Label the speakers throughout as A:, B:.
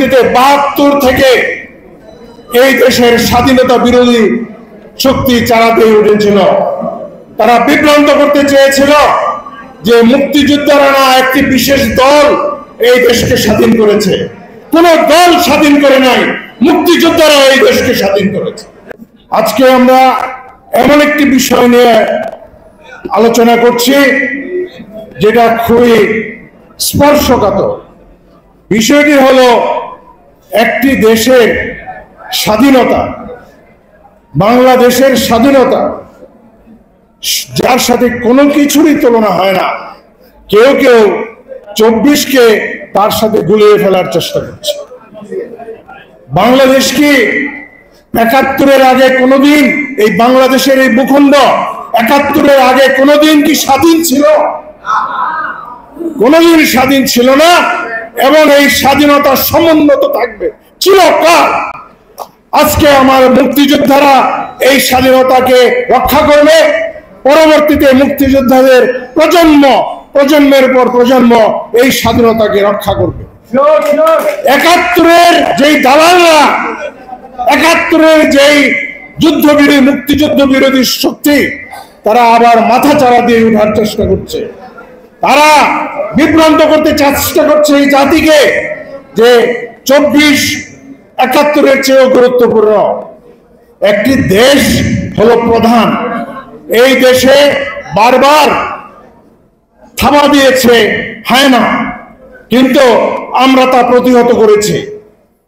A: পরবর্তীতে ৭২ থেকে এই দেশের স্বাধীনতা বিরোধী শক্তি চালাতে উঠেছিল। তারা বিভ্রান্ত করতে চেয়েছিল যে মুক্তিযোদ্ধারা না একটি বিশেষ দল এই দেশকে স্বাধীন করেছে। কোন দল স্বাধীন করে নাই, মুক্তিযোদ্ধারা এই দেশকে স্বাধীন করেছে। আজকে আমরা এমন একটি বিষয় নিয়ে আলোচনা করছি যেটা খুবই স্পর্শকাতর। বিষয়টি হলো একটি দেশের স্বাধীনতা, বাংলাদেশের স্বাধীনতা, যার সাথে কোনো কিছুরই তুলনা হয় না। কেউ কেউ ২৪কে তার সাথে গুলিয়ে ফেলার চেষ্টা করছে। বাংলাদেশ কি ৭১-এর আগে কোনোদিন, এই বাংলাদেশের এই ভূখণ্ড ৭১-এর আগে কোনোদিন কি স্বাধীন ছিল? কোনোদিন স্বাধীন ছিল না, এবং এই স্বাধীনতা সমুন্নত থাকবে চিরকাল। আজকে আমার মুক্তিযোদ্ধারা এই স্বাধীনতাকে রক্ষা করবে, পরবর্তীতে মুক্তিযোদ্ধাদের প্রজন্মের পর প্রজন্ম এই স্বাধীনতাকে রক্ষা করবে। ৭১-এর যেই দালালরা, ৭১-এর যেই যুদ্ধবিরোধী মুক্তিযুদ্ধ বিরোধী শক্তি, তারা আবার মাথা চাড়া দিয়ে ওঠার চেষ্টা করছে। তারা বিভ্রান্ত করতে চেষ্টা করছে এই জাতিকে যে ২৪ ৭১-এর চেয়েও গুরুত্বপূর্ণ। একটি দেশ হলো প্রধান। এই দেশে বারবার থাবা দিয়েছে হায়না, কিন্তু আমরা তা প্রতিহত করেছি।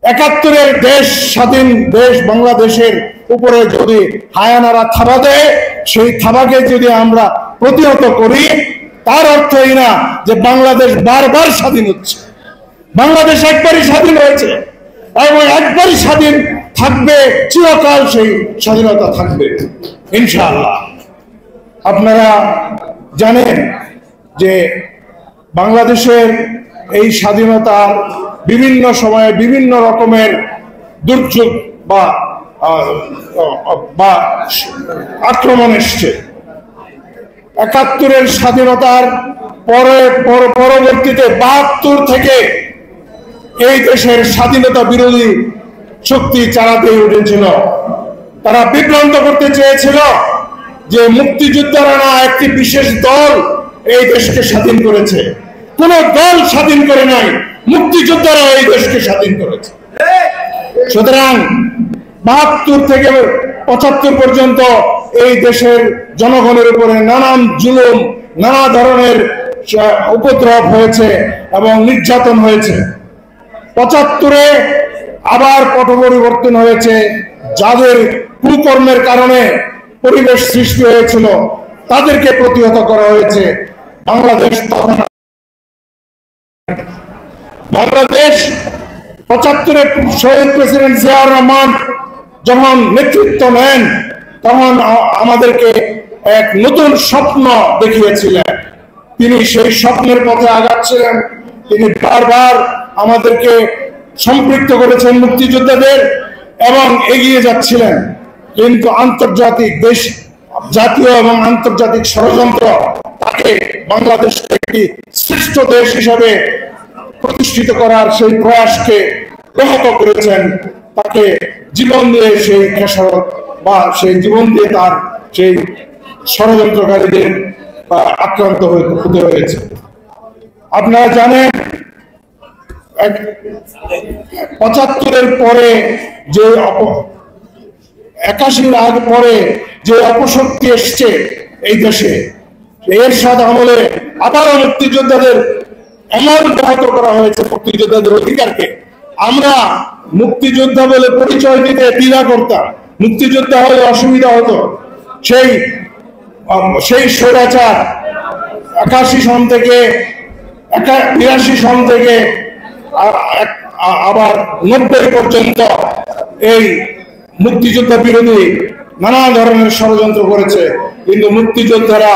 A: ৭১-এর দেশ, স্বাধীন দেশ বাংলাদেশের উপরে যদি হায়নারা থাবা দেয়, সেই থাবাকে যদি আমরা প্রতিহত করি, তার অর্থ এই না যে বাংলাদেশ বারবার স্বাধীন হচ্ছে। বাংলাদেশ একবারই স্বাধীন হয়েছে এবং একবারই স্বাধীন থাকবে, চিরকাল সেই স্বাধীনতা থাকবে ইনশাআল্লাহ। আপনারা জানেন যে বাংলাদেশের এই স্বাধীনতার বিভিন্ন সময়ে বিভিন্ন রকমের দুর্যোগ বা আক্রমণ এসছে। ৭১-এর স্বাধীনতার পরবর্তীতে ৭২ থেকে এই দেশের স্বাধীনতা বিরোধী শক্তি চালাতে উঠেছিল। তারা বিভ্রান্ত করতে চেয়েছিল যে মুক্তিযোদ্ধারা না একটি বিশেষ দল এই দেশকে স্বাধীন করেছে। কোন দল স্বাধীন করে নাই, মুক্তিযোদ্ধারা এই দেশকে স্বাধীন করেছে। সুতরাং ৭২ থেকে ৭৫ পর্যন্ত এই দেশের জনগণের উপরে নানান জুলুম, নানা ধরনের উপদ্রব হয়েছে এবং নির্যাতন হয়েছে। ৭৫-এ আবার পট পরিবর্তন হয়েছে। যাদের কুকর্মের কারণে পরিবেশ সৃষ্টি হয়েছিল তাদেরকে প্রতিহত করা হয়েছে। বাংলাদেশ ৭৫-এ শহীদ প্রেসিডেন্ট জিয়াউর রহমান যখন নেতৃত্ব নেন, তখন আমাদেরকে এক নতুন স্বপ্ন দেখিয়েছিলেন। তিনি সেই স্বপ্নের পথে আগাচ্ছিলেন। তিনি বারবার আমাদেরকে সম্পৃক্ত করেছেন মুক্তিযোদ্ধাদের এবং এগিয়ে যাচ্ছিলেন। কিন্তু আন্তর্জাতিক দেশ, জাতীয় এবং আন্তর্জাতিক ষড়যন্ত্র তাকে বাংলাদেশকে একটি শ্রেষ্ঠ দেশ হিসাবে প্রতিষ্ঠিত করার সেই প্রয়াসকে ব্যাহত করেছেন। তাকে জীবন দিয়ে সেই খেসারত বা সেই জীবন দিয়ে তার সেই ষড়যন্ত্রকারীদের আক্রান্ত হতে হয়েছে। আপনারা জানেন ৭৫-এর পরে যে ৮১-এর আগে পরে যে অপশক্তি এসছে এই দেশে, এরশাদ আমলে আবারও মুক্তিযোদ্ধাদের এমন ব্যাহত করা হয়েছে, মুক্তিযোদ্ধাদের অধিকারকে। আমরা মুক্তিযোদ্ধা বলে পরিচয় দিতে দ্বিধা করতাম, মুক্তিযোদ্ধা হলে অসুবিধা হতো। সেই স্বৈরাচার ৮১ সন থেকে ৮২ সন থেকে আবার ৯০ পর্যন্ত এই মুক্তিযোদ্ধা বিরোধী নানা ধরনের ষড়যন্ত্র করেছে, কিন্তু মুক্তিযোদ্ধারা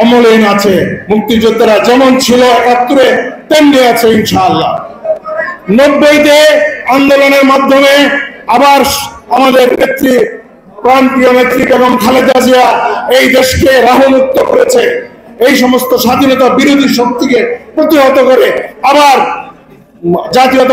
A: অমলিন আছে। মুক্তিযোদ্ধারা যেমন ছিল ৭১-এ তেমনি আছে ইনশাআল্লাহ। ৯০-তে আন্দোলনের মাধ্যমে আবার আমাদের নেত্রী, প্রাণপ্রিয় নেত্রী বেগম খালেদা জিয়া এই দেশকে রাহুমুক্ত করেছে। এই সমস্ত স্বাধীনতা বিরোধী শক্তিকে প্রতিহত করে আবার জাতীয়